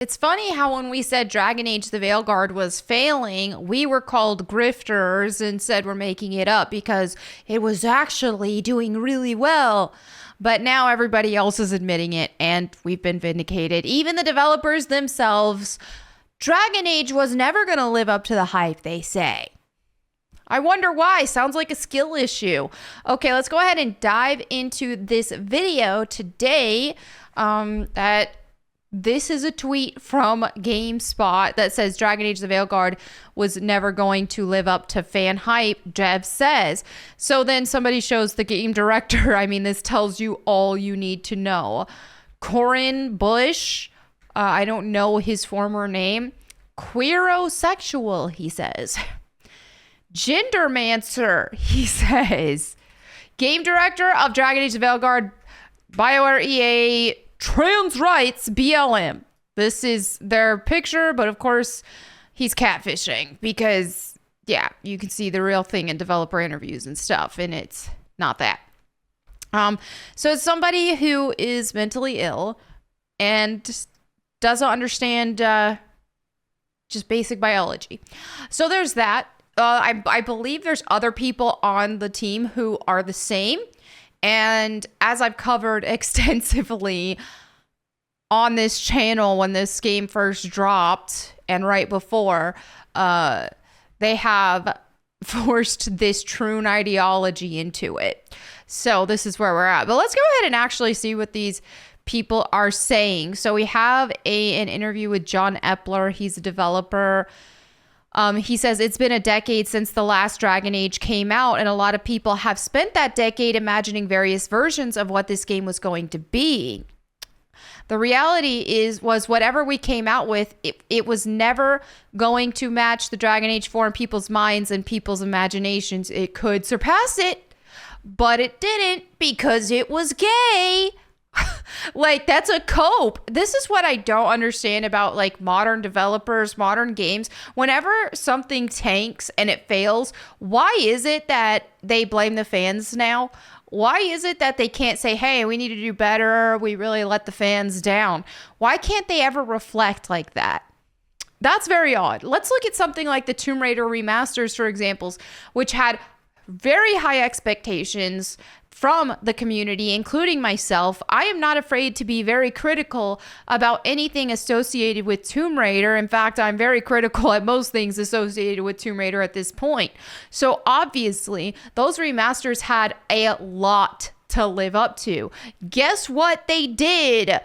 It's funny how when we said Dragon Age the Veilguard was failing, we were called grifters and said we're making it up because it was actually doing really well. But now everybody else is admitting it and we've been vindicated. Even the developers themselves, Dragon Age was never going to live up to the hype, they say. I wonder why. Sounds like a skill issue. Okay, let's go ahead and dive into this video today. This is a tweet from GameSpot that says Dragon Age the Veilguard was never going to live up to fan hype, Jev says. So then somebody shows the game director. I mean, this tells you all you need to know. Corin Bush, I don't know his former name. Queerosexual, he says. Gendermancer, he says. Game director of Dragon Age the Veilguard, BioWare EA, trans rights, BLM. This is their picture, but of course he's catfishing because, yeah, you can see the real thing in developer interviews and stuff, and it's not that. So it's somebody who is mentally ill and just doesn't understand just basic biology. So there's that. I believe there's other people on the team who are the same. And as I've covered extensively on this channel when this game first dropped and right before, they have forced this Troon ideology into it. So this is where we're at. But let's go ahead and actually see what these people are saying. So we have an interview with John Epler. He's a developer. He says, it's been a decade since the last Dragon Age came out, and a lot of people have spent that decade imagining various versions of what this game was going to be. The reality was whatever we came out with, it was never going to match the Dragon Age 4 in people's minds and people's imaginations. It could surpass it, but it didn't because it was gay. Like, that's a cope. This is what I don't understand about like modern developers, modern games. Whenever something tanks and it fails, why is it that they blame the fans now? Why is it that they can't say, hey, we need to do better, we really let the fans down? Why can't they ever reflect like that? That's very odd. Let's look at something like the Tomb Raider remasters, for examples, which had very high expectations from the community, including myself. I am not afraid to be very critical about anything associated with Tomb Raider. In fact, I'm very critical at most things associated with Tomb Raider at this point. So obviously, those remasters had a lot to live up to. Guess what they did?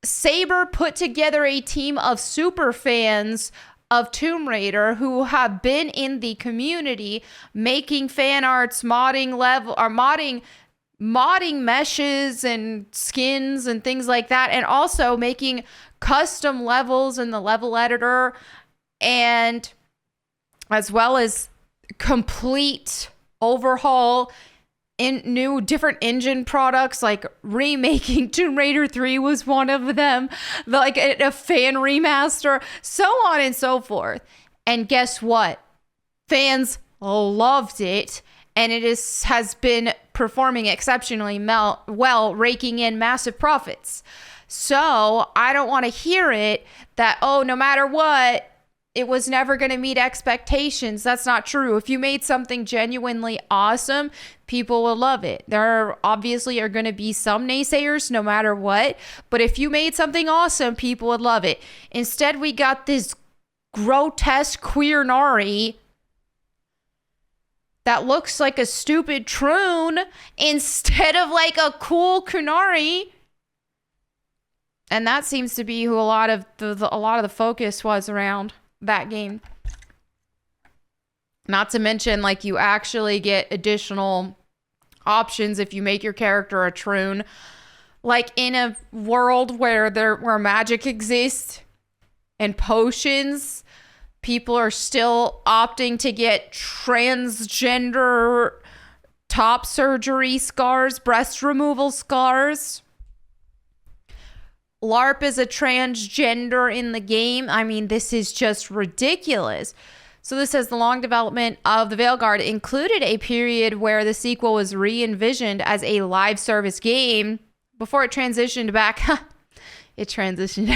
Saber put together a team of super fans of Tomb Raider who have been in the community making fan arts, modding meshes and skins and things like that, and also making custom levels in the level editor, and as well as complete overhaul in new different engine products, like remaking Tomb Raider 3 was one of them, like a fan remaster, so on and so forth. And guess what? Fans loved it, and it has been performing exceptionally well, raking in massive profits. So I don't want to hear it that, oh, no matter what, it was never going to meet expectations. That's not true. If you made something genuinely awesome, people will love it. There obviously are going to be some naysayers no matter what, but if you made something awesome, people would love it. Instead, we got this grotesque queer Nari that looks like a stupid Troon instead of like a cool Kunari. And that seems to be who a lot of the focus was around that game. Not to mention, like, you actually get additional options if you make your character a Troon. Like, in a world where magic exists and potions, people are still opting to get transgender top surgery scars, breast removal scars. LARP is a transgender in the game. I mean, this is just ridiculous. So this says the long development of the Veilguard included a period where the sequel was re-envisioned as a live service game before it transitioned back it transitioned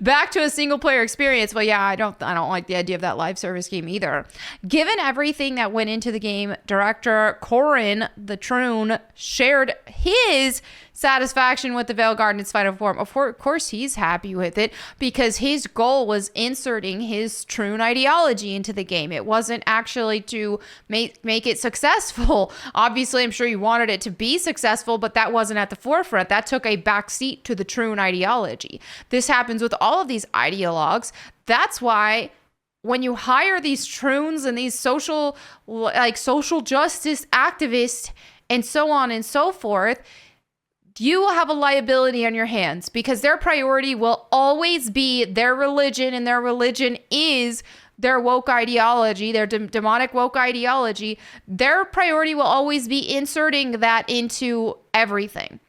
back to a single player experience. Well, yeah, I don't like the idea of that live service game either. Given everything that went into the game, director Corin the Troon shared his satisfaction with the Veilguard in its final form. Of course, he's happy with it because his goal was inserting his Troon ideology into the game. It wasn't actually to make it successful. Obviously, I'm sure you wanted it to be successful, but that wasn't at the forefront. That took a backseat to the Troon ideology. This happens with all of these ideologues. That's why when you hire these Troons and these social justice activists and so on and so forth, you will have a liability on your hands because their priority will always be their religion, and their religion is their woke ideology, their demonic woke ideology. Their priority will always be inserting that into everything,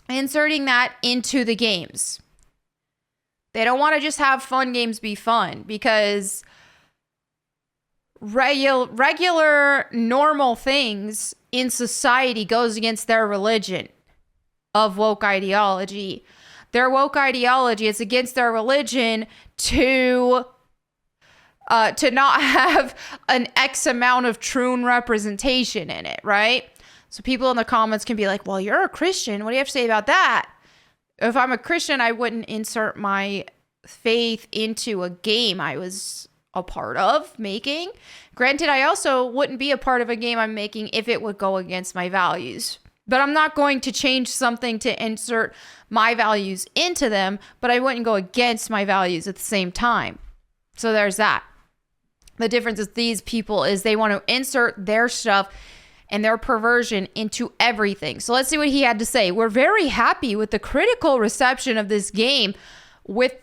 inserting that into the games. They don't want to just have fun games be fun because regular normal things in society goes against their religion of woke ideology. Their woke ideology is against their religion to not have an X amount of Troon representation in it, right? So people in the comments can be like, well, you're a Christian. What do you have to say about that? If I'm a Christian, I wouldn't insert my faith into a game I was a part of making. Granted, I also wouldn't be a part of a game I'm making if it would go against my values. But I'm not going to change something to insert my values into them, but I wouldn't go against my values at the same time. So there's that. The difference with these people is they want to insert their stuff and their perversion into everything. So let's see what he had to say. We're very happy with the critical reception of this game with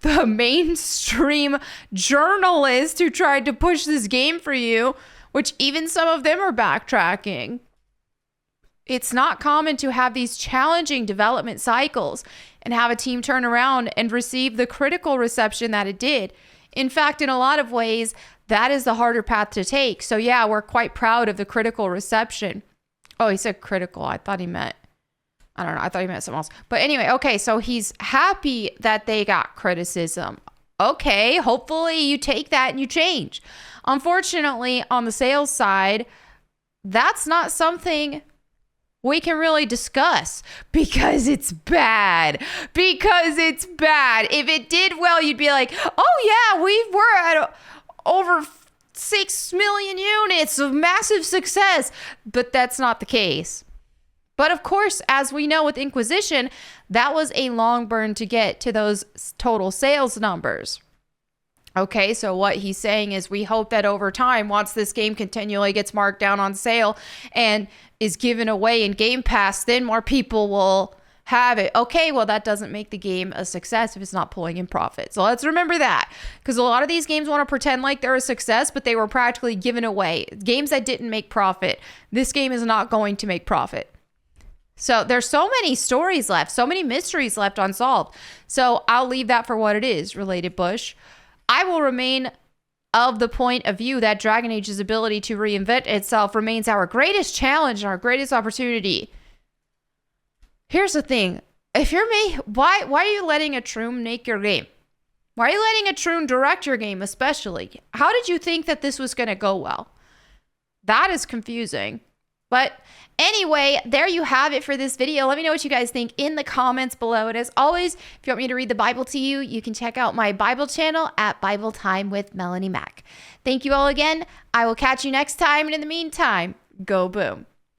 the mainstream journalists who tried to push this game for you, which even some of them are backtracking. It's not common to have these challenging development cycles and have a team turn around and receive the critical reception that it did. In fact, in a lot of ways, that is the harder path to take. So yeah, we're quite proud of the critical reception. Oh, he said critical. I thought he meant something else. But anyway, okay, so he's happy that they got criticism. Okay, hopefully you take that and you change. Unfortunately, on the sales side, that's not something we can really discuss because it's bad. If it did well, you'd be like, oh yeah, we're at over 6 million units of massive success. But that's not the case. But of course, as we know with Inquisition, that was a long burn to get to those total sales numbers. Okay, so what he's saying is we hope that over time, once this game continually gets marked down on sale and is given away in Game Pass, then more people will have it. Okay, well, that doesn't make the game a success if it's not pulling in profit. So let's remember that, because a lot of these games want to pretend like they're a success, but they were practically given away. Games that didn't make profit. This game is not going to make profit. So there's so many stories left, so many mysteries left unsolved. So I'll leave that for what it is, Related Bush. I will remain of the point of view that Dragon Age's ability to reinvent itself remains our greatest challenge and our greatest opportunity. Here's the thing. If you're me, why are you letting a Troon make your game? Why are you letting a Troon direct your game especially? How did you think that this was going to go well? That is confusing. But anyway, there you have it for this video. Let me know what you guys think in the comments below. And as always, if you want me to read the Bible to you, you can check out my Bible channel at Bible Time with Melanie Mack. Thank you all again. I will catch you next time. And in the meantime, go boom.